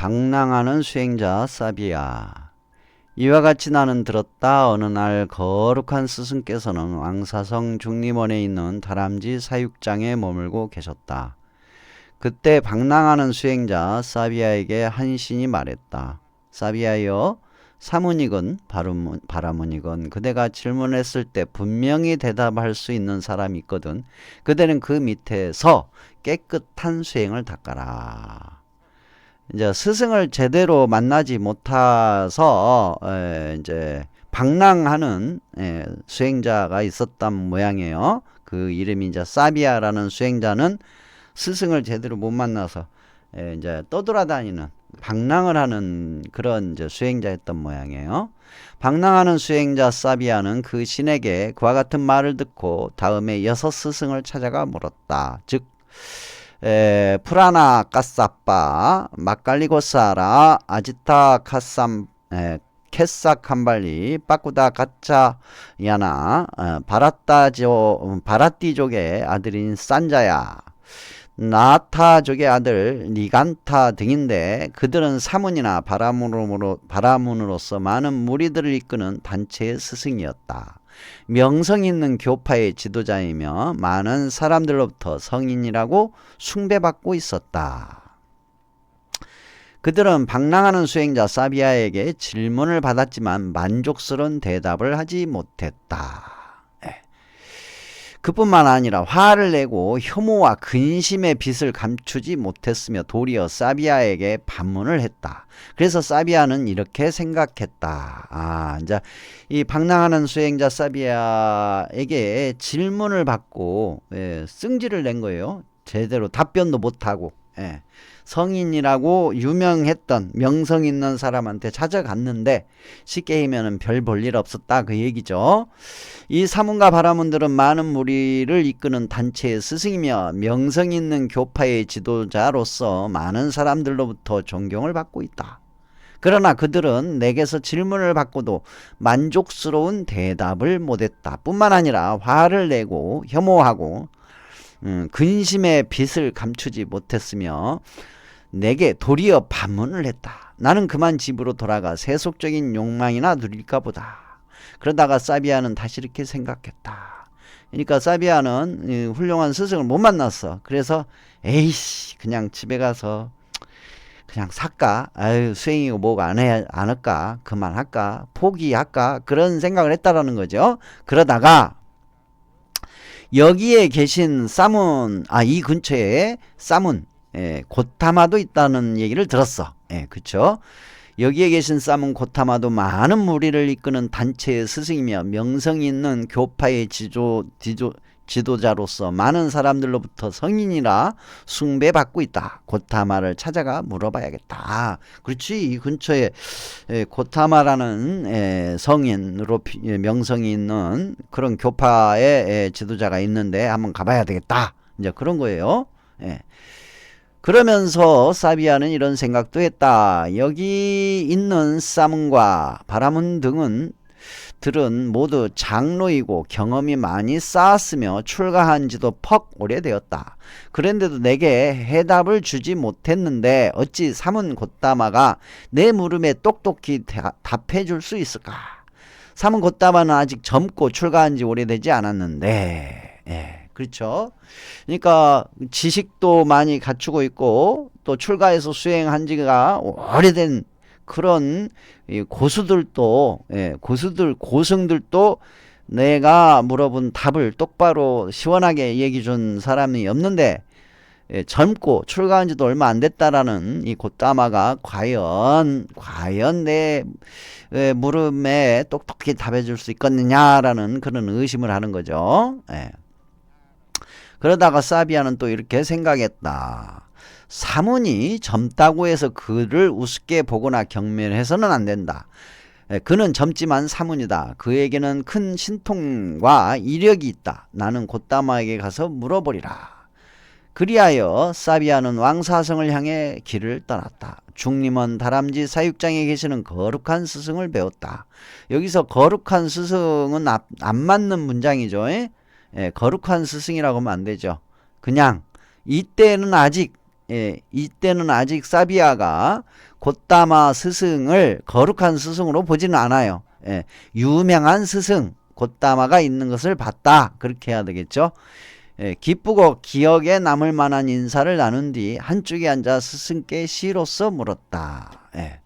방랑하는 수행자 사비야. 이와 같이 나는 들었다. 어느 날 거룩한 스승께서는 왕사성 중림원에 있는 다람쥐 사육장에 머물고 계셨다. 그때 방랑하는 수행자 사비야에게 한 신이 말했다. 사비야여, 사문이건 바라문이건 그대가 질문했을 때 분명히 대답할 수 있는 사람이 있거든. 그대는 그 밑에서 깨끗한 수행을 닦아라. 이제 스승을 제대로 만나지 못해서 이제 방랑하는 수행자가 있었단 모양이에요. 그 이름이 이제 사비야라는 수행자는 스승을 제대로 못 만나서 이제 떠돌아다니는 방랑을 하는 그런 이제 수행자였던 모양이에요. 방랑하는 수행자 사비야는 그 신에게 그와 같은 말을 듣고 다음에 6 스승을 찾아가 물었다. 즉 프라나 까사빠 마칼리고사라 아지타 카삼 캐사 캄발리 빠꾸다 가짜 야나 바라띠족의 아들인 산자야, 나타족의 아들 니간타 등인데 그들은 사문이나 바라문으로서 많은 무리들을 이끄는 단체의 스승이었다. 명성 있는 교파의 지도자이며 많은 사람들로부터 성인이라고 숭배받고 있었다. 그들은 방랑하는 수행자 사비야에게 질문을 받았지만 만족스러운 대답을 하지 못했다. 그뿐만 아니라 화를 내고 혐오와 근심의 빛을 감추지 못했으며 도리어 사비야에게 반문을 했다. 그래서 사비야는 이렇게 생각했다. 이제 이 방랑하는 수행자 사비야에게 질문을 받고 승질을 낸 거예요. 제대로 답변도 못하고 성인이라고 유명했던 명성 있는 사람한테 찾아갔는데 쉽게 얘기하면 별 볼 일 없었다 그 얘기죠. 이 사문과 바라문들은 많은 무리를 이끄는 단체의 스승이며 명성 있는 교파의 지도자로서 많은 사람들로부터 존경을 받고 있다. 그러나 그들은 내게서 질문을 받고도 만족스러운 대답을 못했다. 뿐만 아니라 화를 내고 혐오하고 근심의 빛을 감추지 못했으며 내게 도리어 반문을 했다. 나는 그만 집으로 돌아가 세속적인 욕망이나 누릴까 보다. 그러다가 사비야는 다시 이렇게 생각했다. 그러니까 사비야는 훌륭한 스승을 못 만났어. 그래서 에이씨 그냥 집에 가서 그냥 살까? 아유 수행이고 뭐가 안 할까? 그만할까? 포기할까? 그런 생각을 했다라는 거죠. 그러다가 여기에 계신 사문, 이 근처에 사문, 고타마도 있다는 얘기를 들었어. 그쵸? 여기에 계신 사문 고타마도 많은 무리를 이끄는 단체의 스승이며 명성이 있는 교파의 지도자로서 많은 사람들로부터 성인이라 숭배받고 있다. 고타마를 찾아가 물어봐야겠다. 그렇지, 이 근처에 고타마라는 성인으로 명성이 있는 그런 교파의 지도자가 있는데 한번 가봐야 되겠다. 이제 그런 거예요. 그러면서 사비야는 이런 생각도 했다. 여기 있는 사문과 바라문 들은 모두 장로이고 경험이 많이 쌓았으며 출가한 지도 퍽 오래되었다. 그런데도 내게 해답을 주지 못했는데 어찌 사문 곶다마가 내 물음에 똑똑히 답해 줄 수 있을까? 사문 곶다마는 아직 젊고 출가한 지 오래되지 않았는데 그렇죠. 그러니까 지식도 많이 갖추고 있고 또 출가해서 수행한 지가 오래된 그런 고수들도 고승들도 내가 물어본 답을 똑바로 시원하게 얘기해 준 사람이 없는데 젊고 출가한 지도 얼마 안 됐다라는 이 곶다마가 과연 내 물음에 똑똑히 답해 줄 수 있겠느냐라는 그런 의심을 하는 거죠. 그러다가 사비야는 또 이렇게 생각했다. 사문이 젊다고 해서 그를 우습게 보거나 경멸해서는 안 된다. 그는 젊지만 사문이다. 그에게는 큰 신통과 이력이 있다. 나는 곶다마에게 가서 물어보리라. 그리하여 사비야는 왕사성을 향해 길을 떠났다. 중림원 다람쥐 사육장에 계시는 거룩한 스승을 배웠다. 여기서 거룩한 스승은 안 맞는 문장이죠. 거룩한 스승이라고 하면 안 되죠. 그냥 이때는 아직 사비야가 곶다마 스승을 거룩한 스승으로 보지는 않아요. 예, 유명한 스승 곶다마가 있는 것을 봤다. 그렇게 해야 되겠죠. 예, 기쁘고 기억에 남을 만한 인사를 나눈 뒤 한쪽에 앉아 스승께 시로써 물었다. 예.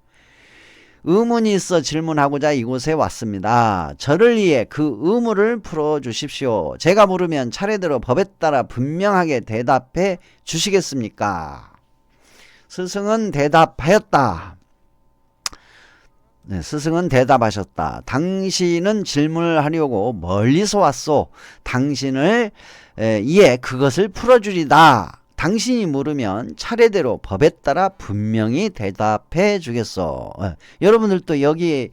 의문이 있어 질문하고자 이곳에 왔습니다. 저를 위해 그 의문을 풀어주십시오. 제가 물으면 차례대로 법에 따라 분명하게 대답해 주시겠습니까? 스승은 대답하였다. 네, 스승은 대답하셨다. 당신은 질문을 하려고 멀리서 왔소. 당신을 이에 그것을 풀어주리다. 당신이 물으면 차례대로 법에 따라 분명히 대답해 주겠어. 여러분들도 여기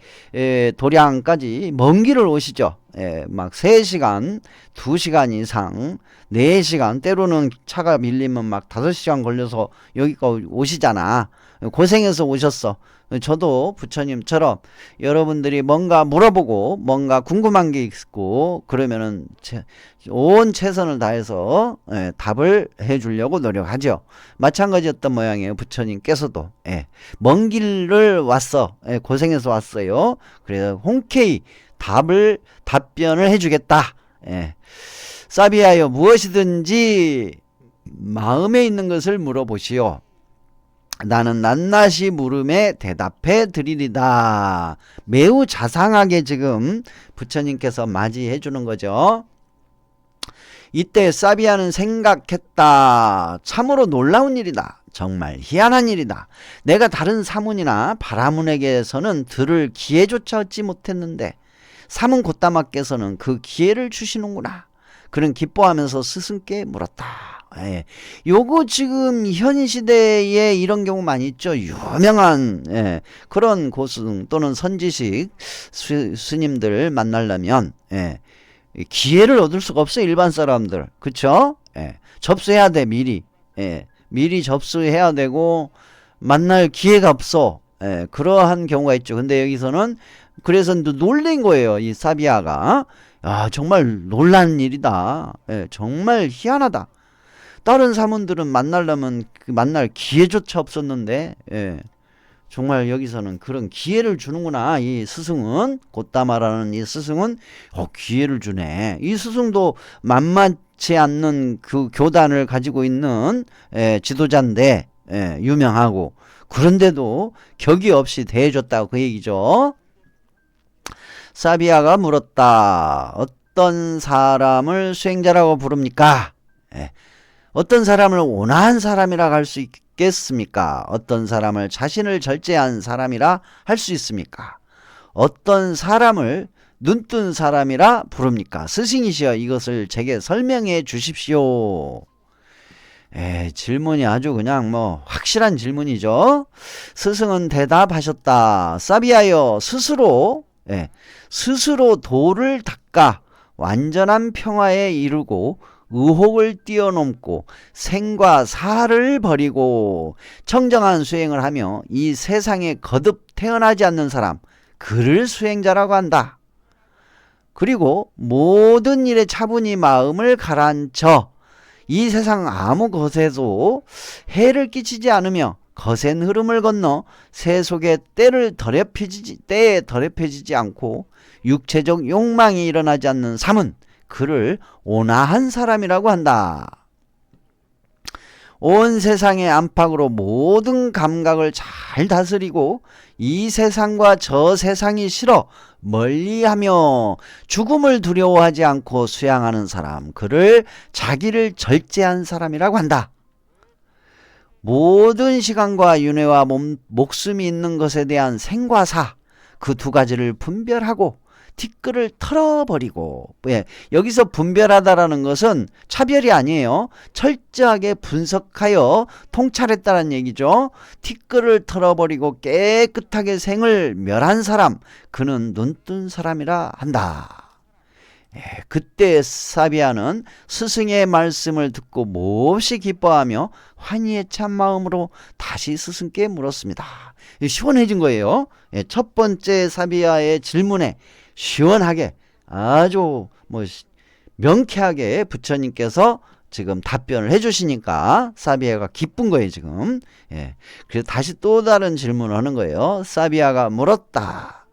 도량까지 먼 길을 오시죠. 막 3시간, 2시간 이상, 4시간, 때로는 차가 밀리면 막 5시간 걸려서 여기까지 오시잖아. 고생해서 오셨어. 저도 부처님처럼 여러분들이 뭔가 물어보고 뭔가 궁금한 게 있고 그러면은 온 최선을 다해서 답을 해주려고 노력하죠. 마찬가지였던 모양이에요. 부처님께서도 먼 길을 왔어. 고생해서 왔어요. 그래서 흔쾌히 답변을 해주겠다. 사비하여 무엇이든지 마음에 있는 것을 물어보시오. 나는 낱낱이 물음에 대답해 드리리다. 매우 자상하게 지금 부처님께서 맞이해 주는 거죠. 이때 사비아는 생각했다. 참으로 놀라운 일이다. 정말 희한한 일이다. 내가 다른 사문이나 바라문에게서는 들을 기회조차 얻지 못했는데 사문 곶다마께서는 그 기회를 주시는구나. 그는 기뻐하면서 스승께 물었다. 요거 지금 현 시대에 이런 경우 많이 있죠. 유명한 그런 고승 또는 선지식 스님들 만나려면 기회를 얻을 수가 없어요. 일반 사람들. 그쵸? 접수해야 돼. 미리 접수해야 되고 만날 기회가 없어. 그러한 경우가 있죠. 근데 여기서는 그래서 놀란 거예요. 이 사비아가. 정말 놀란 일이다. 정말 희한하다. 다른 사문들은 만나려면 만날 기회조차 없었는데 정말 여기서는 그런 기회를 주는구나. 이 스승은 곶다마라는 이 스승은 기회를 주네. 이 스승도 만만치 않는 그 교단을 가지고 있는 지도자인데 유명하고 그런데도 격이 없이 대해줬다고 그 얘기죠. 사비아가 물었다. 어떤 사람을 수행자라고 부릅니까? 어떤 사람을 온화한 사람이라 할 수 있겠습니까? 어떤 사람을 자신을 절제한 사람이라 할 수 있습니까? 어떤 사람을 눈뜬 사람이라 부릅니까? 스승이시여 이것을 제게 설명해 주십시오. 질문이 아주 그냥 확실한 질문이죠. 스승은 대답하셨다. 사비아여 스스로 도를 닦아 완전한 평화에 이르고 의혹을 뛰어넘고 생과 사를 버리고 청정한 수행을 하며 이 세상에 거듭 태어나지 않는 사람, 그를 수행자라고 한다. 그리고 모든 일에 차분히 마음을 가라앉혀 이 세상 아무 것에도 해를 끼치지 않으며 거센 흐름을 건너 새 속에 때에 더럽혀지지 않고 육체적 욕망이 일어나지 않는 삶은 그를 온화한 사람이라고 한다. 온 세상의 안팎으로 모든 감각을 잘 다스리고 이 세상과 저 세상이 싫어 멀리하며 죽음을 두려워하지 않고 수양하는 사람, 그를 자기를 절제한 사람이라고 한다. 모든 시간과 윤회와 목숨이 있는 것에 대한 생과 사, 그 두 가지를 분별하고 티끌을 털어버리고, 여기서 분별하다라는 것은 차별이 아니에요. 철저하게 분석하여 통찰했다는 얘기죠. 티끌을 털어버리고 깨끗하게 생을 멸한 사람, 그는 눈뜬 사람이라 한다. 그때 사비아는 스승의 말씀을 듣고 몹시 기뻐하며 환희에 찬 마음으로 다시 스승께 물었습니다. 시원해진 거예요. 첫 번째 사비아의 질문에 시원하게 아주 명쾌하게 부처님께서 지금 답변을 해주시니까 사비아가 기쁜 거예요 지금. 예. 그래서 다시 또 다른 질문을 하는 거예요. 사비아가 물었다.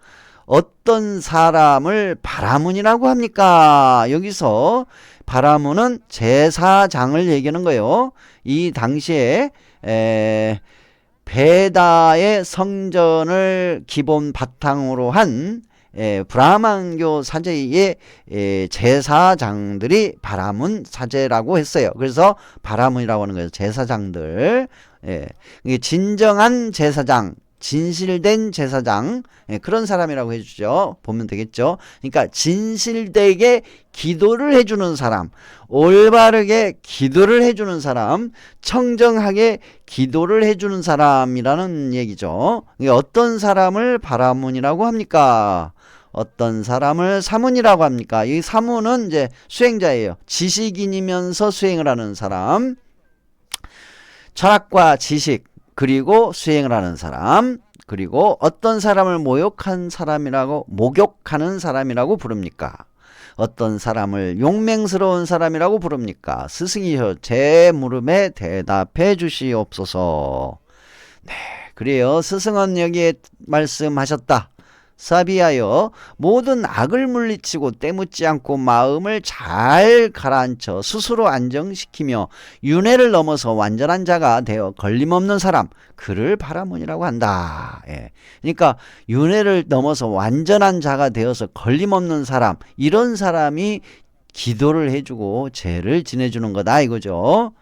어떤 사람을 바라문이라고 합니까? 여기서 바라문은 제사장을 얘기하는 거예요. 이 당시에 베다의 성전을 기본 바탕으로 한 브라만교 사제의 제사장들이 바라문 사제라고 했어요. 그래서 바라문이라고 하는 거예요. 제사장들. 이게 진정한 제사장, 진실된 제사장, 그런 사람이라고 해주죠. 보면 되겠죠. 그러니까 진실되게 기도를 해주는 사람, 올바르게 기도를 해주는 사람, 청정하게 기도를 해주는 사람이라는 얘기죠. 어떤 사람을 바라문이라고 합니까? 어떤 사람을 사문이라고 합니까? 이 사문은 이제 수행자예요. 지식인이면서 수행을 하는 사람, 철학과 지식, 그리고 수행을 하는 사람, 그리고 어떤 사람을 목욕하는 사람이라고 부릅니까? 어떤 사람을 용맹스러운 사람이라고 부릅니까? 스승이여 제 물음에 대답해 주시옵소서. 네, 그래요. 스승은 여기에 말씀하셨다. 사비하여 모든 악을 물리치고 때묻지 않고 마음을 잘 가라앉혀 스스로 안정시키며 윤회를 넘어서 완전한 자가 되어 걸림없는 사람, 그를 바라문이라고 한다. 예. 그러니까 윤회를 넘어서 완전한 자가 되어서 걸림없는 사람, 이런 사람이 기도를 해주고 죄를 지내주는 거다 이거죠.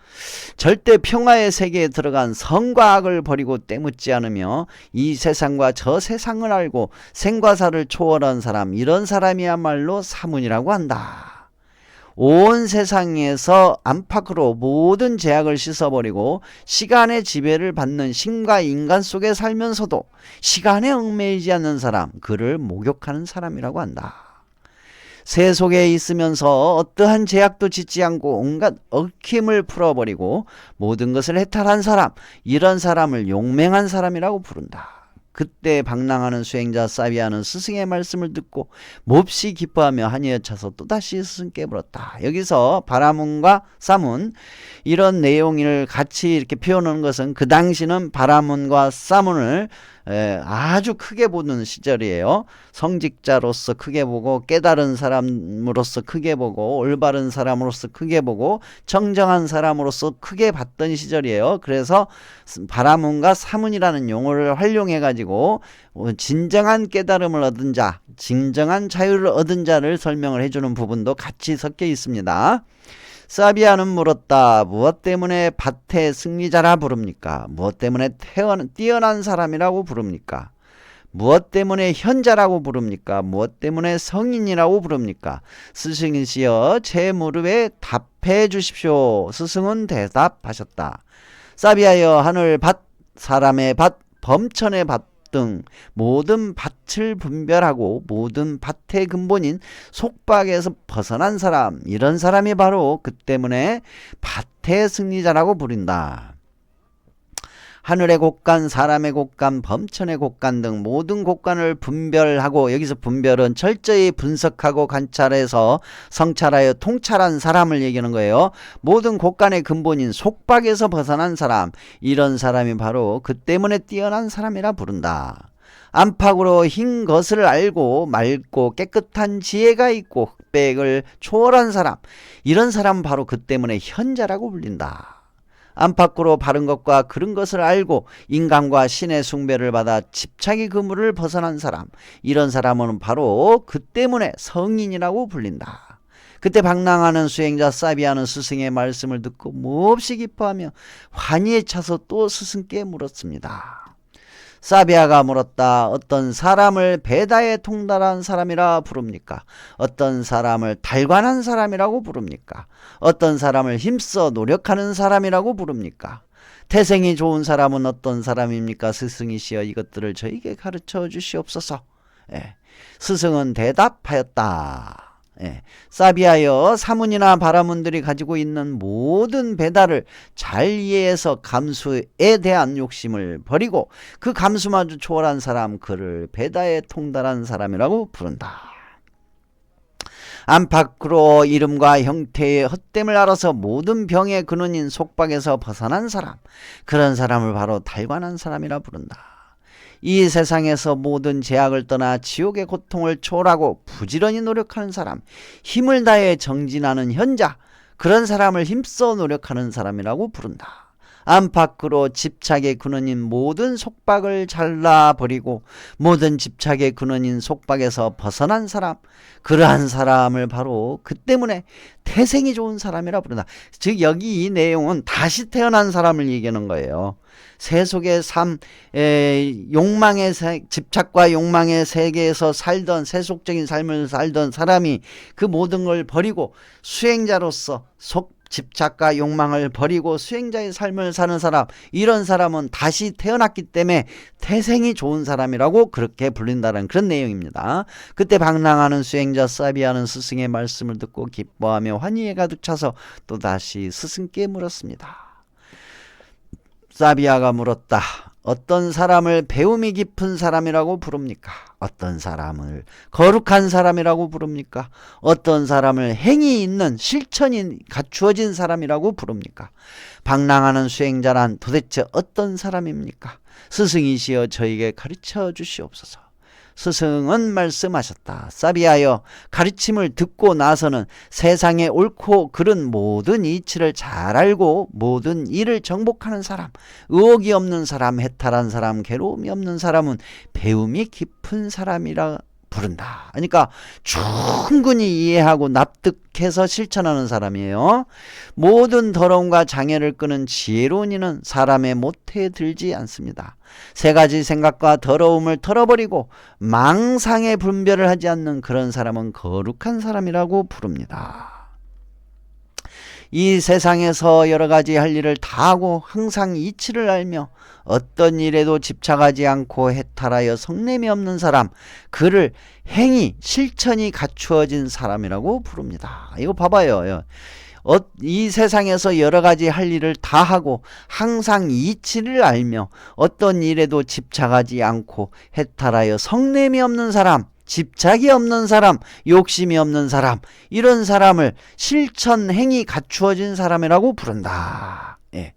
절대 평화의 세계에 들어간 선과 악을 버리고 때묻지 않으며 이 세상과 저 세상을 알고 생과 사를 초월한 사람, 이런 사람이야말로 사문이라고 한다. 온 세상에서 안팎으로 모든 제약을 씻어버리고 시간의 지배를 받는 신과 인간 속에 살면서도 시간에 얽매이지 않는 사람, 그를 목욕하는 사람이라고 한다. 새 속에 있으면서 어떠한 제약도 짓지 않고 온갖 얽힘을 풀어버리고 모든 것을 해탈한 사람, 이런 사람을 용맹한 사람이라고 부른다. 그때 방랑하는 수행자 사비아는 스승의 말씀을 듣고 몹시 기뻐하며 한이에 차서 또다시 스승께 물었다. 여기서 바라문과 사문, 이런 내용을 같이 이렇게 표현하는 것은 그 당시는 바라문과 사문을 아주 크게 보는 시절이에요. 성직자로서 크게 보고, 깨달은 사람으로서 크게 보고, 올바른 사람으로서 크게 보고, 청정한 사람으로서 크게 봤던 시절이에요. 그래서 바라문과 사문이라는 용어를 활용해 가지고 진정한 깨달음을 얻은 자, 진정한 자유를 얻은 자를 설명을 해주는 부분도 같이 섞여 있습니다. 사비아는 물었다. 무엇 때문에 밭의 승리자라 부릅니까? 무엇 때문에 뛰어난 사람이라고 부릅니까? 무엇 때문에 현자라고 부릅니까? 무엇 때문에 성인이라고 부릅니까? 스승이시여 제 무릎에 답해 주십시오. 스승은 대답하셨다. 사비아여 하늘 밭, 사람의 밭, 범천의 밭 등 모든 밭을 분별하고 모든 밭의 근본인 속박에서 벗어난 사람, 이런 사람이 바로 그 때문에 밭의 승리자라고 부른다. 하늘의 곳간, 사람의 곳간, 범천의 곳간 등 모든 곳간을 분별하고, 여기서 분별은 철저히 분석하고 관찰해서 성찰하여 통찰한 사람을 얘기하는 거예요. 모든 곳간의 근본인 속박에서 벗어난 사람, 이런 사람이 바로 그 때문에 뛰어난 사람이라 부른다. 안팎으로 흰 것을 알고 맑고 깨끗한 지혜가 있고 흑백을 초월한 사람, 이런 사람은 바로 그 때문에 현자라고 불린다. 안팎으로 바른 것과 그른 것을 알고 인간과 신의 숭배를 받아 집착의 그물을 벗어난 사람, 이런 사람은 바로 그 때문에 성인이라고 불린다. 그때 방랑하는 수행자 사비아는 스승의 말씀을 듣고 몹시 기뻐하며 환희에 차서 또 스승께 물었습니다. 사비아가 물었다. 어떤 사람을 베다에 통달한 사람이라 부릅니까? 어떤 사람을 달관한 사람이라고 부릅니까? 어떤 사람을 힘써 노력하는 사람이라고 부릅니까? 태생이 좋은 사람은 어떤 사람입니까? 스승이시여 이것들을 저에게 가르쳐 주시옵소서. 스승은 대답하였다. 사비아여 사문이나 바라문들이 가지고 있는 모든 배달을 잘 이해해서 감수에 대한 욕심을 버리고 그 감수마저 초월한 사람, 그를 베다에 통달한 사람이라고 부른다. 안팎으로 이름과 형태의 헛됨을 알아서 모든 병의 근원인 속박에서 벗어난 사람, 그런 사람을 바로 달관한 사람이라 부른다. 이 세상에서 모든 제약을 떠나 지옥의 고통을 초월하고 부지런히 노력하는 사람, 힘을 다해 정진하는 현자, 그런 사람을 힘써 노력하는 사람이라고 부른다. 안팎으로 집착의 근원인 모든 속박을 잘라버리고 모든 집착의 근원인 속박에서 벗어난 사람, 그러한 사람을 바로 그 때문에 태생이 좋은 사람이라 부른다. 즉 여기 이 내용은 다시 태어난 사람을 얘기하는 거예요. 세속의 삶, 욕망의 집착과 욕망의 세계에서 살던 세속적인 삶을 살던 사람이 그 모든 걸 버리고 수행자로서 집착과 욕망을 버리고 수행자의 삶을 사는 사람, 이런 사람은 다시 태어났기 때문에 태생이 좋은 사람이라고 그렇게 불린다는 그런 내용입니다. 그때 방랑하는 수행자 사비아는 스승의 말씀을 듣고 기뻐하며 환희에 가득 차서 또다시 스승께 물었습니다. 사비아가 물었다. 어떤 사람을 배움이 깊은 사람이라고 부릅니까? 어떤 사람을 거룩한 사람이라고 부릅니까? 어떤 사람을 행위 있는 실천이 갖추어진 사람이라고 부릅니까? 방랑하는 수행자란 도대체 어떤 사람입니까? 스승이시여 저에게 가르쳐 주시옵소서. 스승은 말씀하셨다. 사비아여, 가르침을 듣고 나서는 세상의 옳고 그른 모든 이치를 잘 알고 모든 일을 정복하는 사람, 의혹이 없는 사람, 해탈한 사람, 괴로움이 없는 사람은 배움이 깊은 사람이라 부른다. 그러니까 충분히 이해하고 납득해서 실천하는 사람이에요. 모든 더러움과 장애를 끄는 지혜로운 이는 사람의 모태에 들지 않습니다. 세 가지 생각과 더러움을 털어버리고 망상의 분별을 하지 않는 그런 사람은 거룩한 사람이라고 부릅니다. 이 세상에서 여러 가지 할 일을 다 하고 항상 이치를 알며 어떤 일에도 집착하지 않고 해탈하여 성냄이 없는 사람, 그를 행위, 실천이 갖추어진 사람이라고 부릅니다. 이거 봐봐요. 이 세상에서 여러 가지 할 일을 다 하고 항상 이치를 알며 어떤 일에도 집착하지 않고 해탈하여 성냄이 없는 사람, 집착이 없는 사람, 욕심이 없는 사람, 이런 사람을 실천 행위 갖추어진 사람이라고 부른다. 예.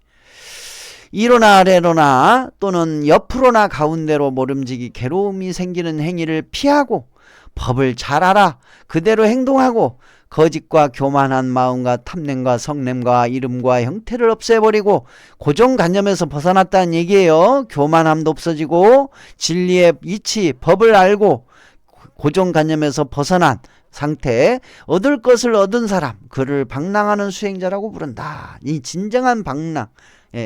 이로나 아래로나 또는 옆으로나 가운데로 모름지기 괴로움이 생기는 행위를 피하고 법을 잘 알아 그대로 행동하고 거짓과 교만한 마음과 탐냄과 성냄과 이름과 형태를 없애버리고 고정관념에서 벗어났다는 얘기예요. 교만함도 없어지고 진리의 이치, 법을 알고 고정관념에서 벗어난 상태, 얻을 것을 얻은 사람, 그를 방랑하는 수행자라고 부른다. 이 진정한 방랑,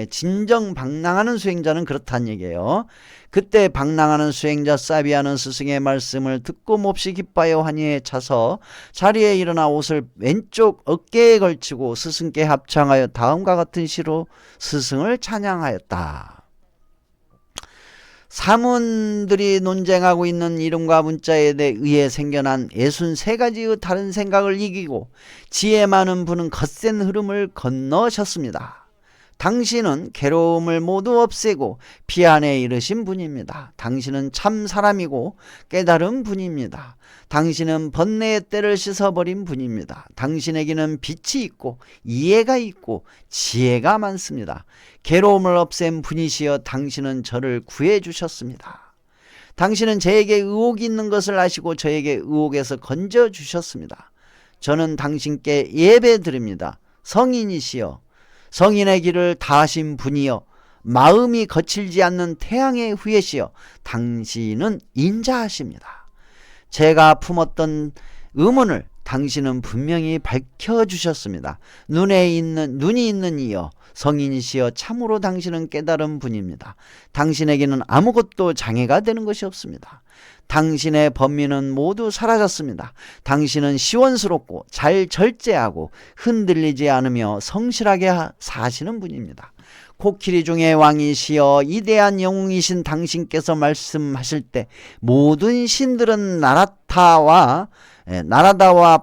진정 방랑하는 수행자는 그렇다는 얘기예요. 그때 방랑하는 수행자 사비아는 스승의 말씀을 듣고 몹시 기뻐하여 환희에 차서 자리에 일어나 옷을 왼쪽 어깨에 걸치고 스승께 합창하여 다음과 같은 시로 스승을 찬양하였다. 사문들이 논쟁하고 있는 이름과 문자에 의해 생겨난 63가지의 다른 생각을 이기고 지혜 많은 분은 거센 흐름을 건너셨습니다. 당신은 괴로움을 모두 없애고 피안에 이르신 분입니다. 당신은 참 사람이고 깨달은 분입니다. 당신은 번뇌의 때를 씻어버린 분입니다. 당신에게는 빛이 있고 이해가 있고 지혜가 많습니다. 괴로움을 없앤 분이시여 당신은 저를 구해 주셨습니다. 당신은 저에게 의혹이 있는 것을 아시고 저에게 의혹에서 건져 주셨습니다. 저는 당신께 예배 드립니다. 성인이시여, 성인의 길을 다하신 분이여, 마음이 거칠지 않는 태양의 후예시여, 당신은 인자하십니다. 제가 품었던 의문을 당신은 분명히 밝혀주셨습니다. 눈이 있는 이여, 성인이시여, 참으로 당신은 깨달은 분입니다. 당신에게는 아무것도 장애가 되는 것이 없습니다. 당신의 범민은 모두 사라졌습니다. 당신은 시원스럽고 잘 절제하고 흔들리지 않으며 성실하게 사시는 분입니다. 코끼리 중에 왕이시여 이대한 영웅이신 당신께서 말씀하실 때 모든 신들은 나라다와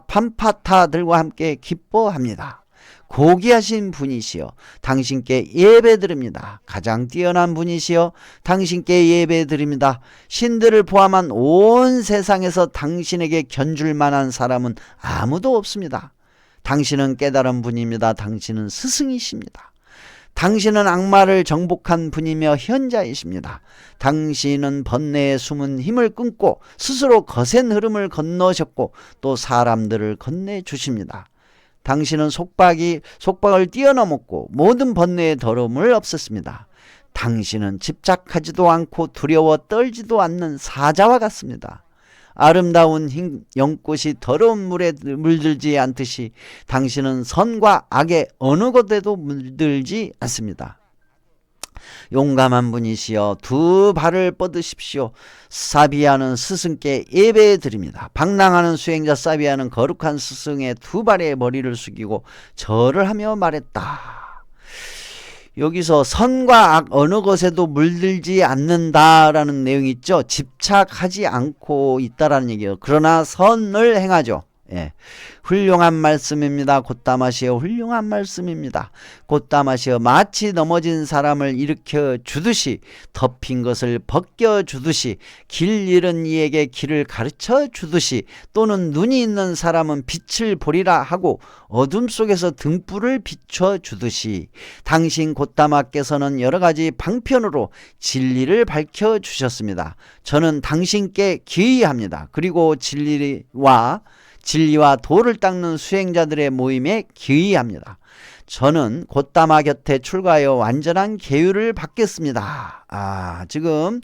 판파타들과 함께 기뻐합니다. 고귀하신 분이시여 당신께 예배드립니다. 가장 뛰어난 분이시여 당신께 예배드립니다. 신들을 포함한 온 세상에서 당신에게 견줄 만한 사람은 아무도 없습니다. 당신은 깨달은 분입니다. 당신은 스승이십니다. 당신은 악마를 정복한 분이며 현자이십니다. 당신은 번뇌의 숨은 힘을 끊고 스스로 거센 흐름을 건너셨고 또 사람들을 건네주십니다. 당신은 속박을 뛰어넘었고 모든 번뇌의 더러움을 없앴습니다. 당신은 집착하지도 않고 두려워 떨지도 않는 사자와 같습니다. 아름다운 흰 연꽃이 더러운 물에 물들지 않듯이 당신은 선과 악의 어느 곳에도 물들지 않습니다. 용감한 분이시여 두 발을 뻗으십시오. 사비아는 스승께 예배드립니다. 방랑하는 수행자 사비아는 거룩한 스승의 두 발에 머리를 숙이고 절을 하며 말했다. 여기서 선과 악 어느 것에도 물들지 않는다라는 내용이 있죠. 집착하지 않고 있다라는 얘기예요. 그러나 선을 행하죠. 예. 훌륭한 말씀입니다. 곧다마시어 훌륭한 말씀입니다. 곧다마시어 마치 넘어진 사람을 일으켜 주듯이 덮인 것을 벗겨 주듯이 길 잃은 이에게 길을 가르쳐 주듯이 또는 눈이 있는 사람은 빛을 보리라 하고 어둠 속에서 등불을 비춰 주듯이 당신 곧다마께서는 여러 가지 방편으로 진리를 밝혀 주셨습니다. 저는 당신께 기이합니다. 그리고 진리와 도를 닦는 수행자들의 모임에 기이합니다. 저는 곧다마 곁에 출가하여 완전한 계율을 받겠습니다. 지금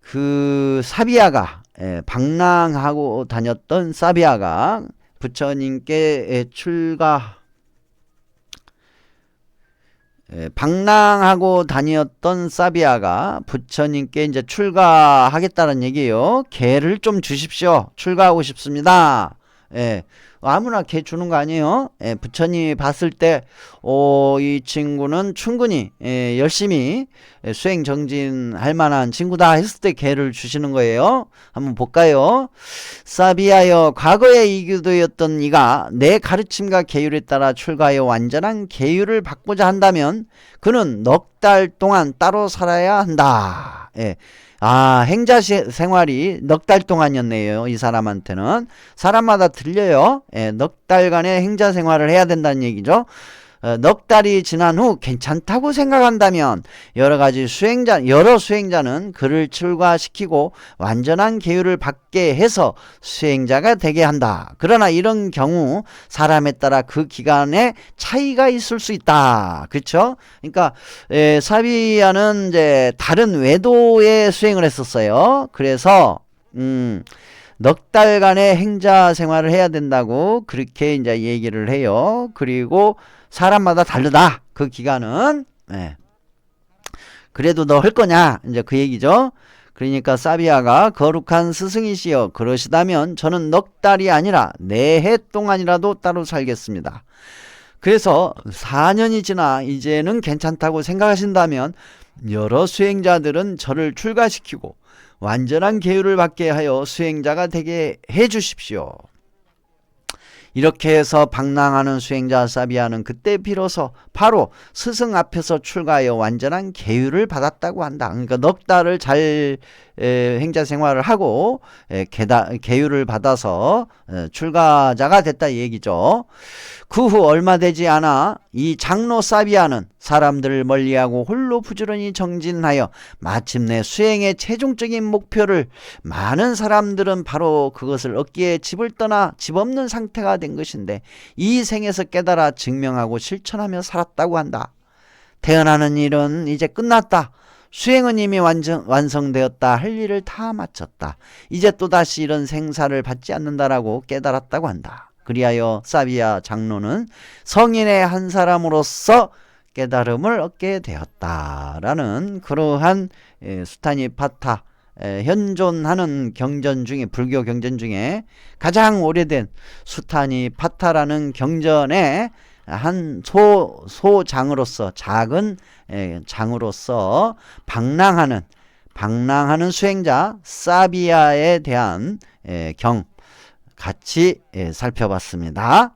그 사비아가 방랑하고 다녔던 사비아가 부처님께 방랑하고 다녔던 사비아가 부처님께 이제 출가하겠다는 얘기예요. 개를 좀 주십시오. 출가하고 싶습니다. 아무나 개 주는 거 아니에요. 부처님이 봤을 때 이 친구는 충분히 열심히 수행 정진할 만한 친구다 했을 때 개를 주시는 거예요. 한번 볼까요? 사비아여 과거의 이교도였던 이가 내 가르침과 계율에 따라 출가하여 완전한 계율을 받고자 한다면 그는 넉 달 동안 따로 살아야 한다. 행자 생활이 넉 달 동안이었네요. 이 사람한테는. 사람마다 틀려요. 넉 달간의 행자 생활을 해야 된다는 얘기죠. 넉 달이 지난 후 괜찮다고 생각한다면 여러 수행자는 그를 출가시키고 완전한 계율을 받게 해서 수행자가 되게 한다. 그러나 이런 경우 사람에 따라 그 기간에 차이가 있을 수 있다. 그렇죠? 그러니까 사비아는 이제 다른 외도의 수행을 했었어요. 그래서 넉 달간의 행자 생활을 해야 된다고 그렇게 이제 얘기를 해요. 그리고 사람마다 다르다. 그 기간은. 그래도 너 할 거냐? 이제 그 얘기죠. 그러니까 사비아가 거룩한 스승이시여 그러시다면 저는 넉 달이 아니라 4해 동안이라도 따로 살겠습니다. 그래서 4년이 지나 이제는 괜찮다고 생각하신다면 여러 수행자들은 저를 출가시키고 완전한 계율을 받게 하여 수행자가 되게 해 주십시오. 이렇게 해서 방랑하는 수행자 사비아는 그때 비로소 바로 스승 앞에서 출가하여 완전한 계율을 받았다고 한다. 그러니까 넉 달을 잘 행자 생활을 하고 계율을 받아서 출가자가 됐다 이 얘기죠. 그 후 얼마 되지 않아 이 장로 사비아는 사람들을 멀리하고 홀로 부지런히 정진하여 마침내 수행의 최종적인 목표를 많은 사람들은 바로 그것을 얻기에 집을 떠나 집 없는 상태가 된 것인데 이 생에서 깨달아 증명하고 실천하며 살았다고 한다. 태어나는 일은 이제 끝났다. 수행은 이미 완성되었다. 할 일을 다 마쳤다. 이제 또다시 이런 생사를 받지 않는다라고 깨달았다고 한다. 그리하여 사비아 장로는 성인의 한 사람으로서 깨달음을 얻게 되었다라는 그러한 수타니파타 현존하는 경전 중에 불교 경전 중에 가장 오래된 수타니파타라는 경전의 한 소장으로서 작은 장으로서 방랑하는 수행자 사비아에 대한 경 같이 살펴봤습니다.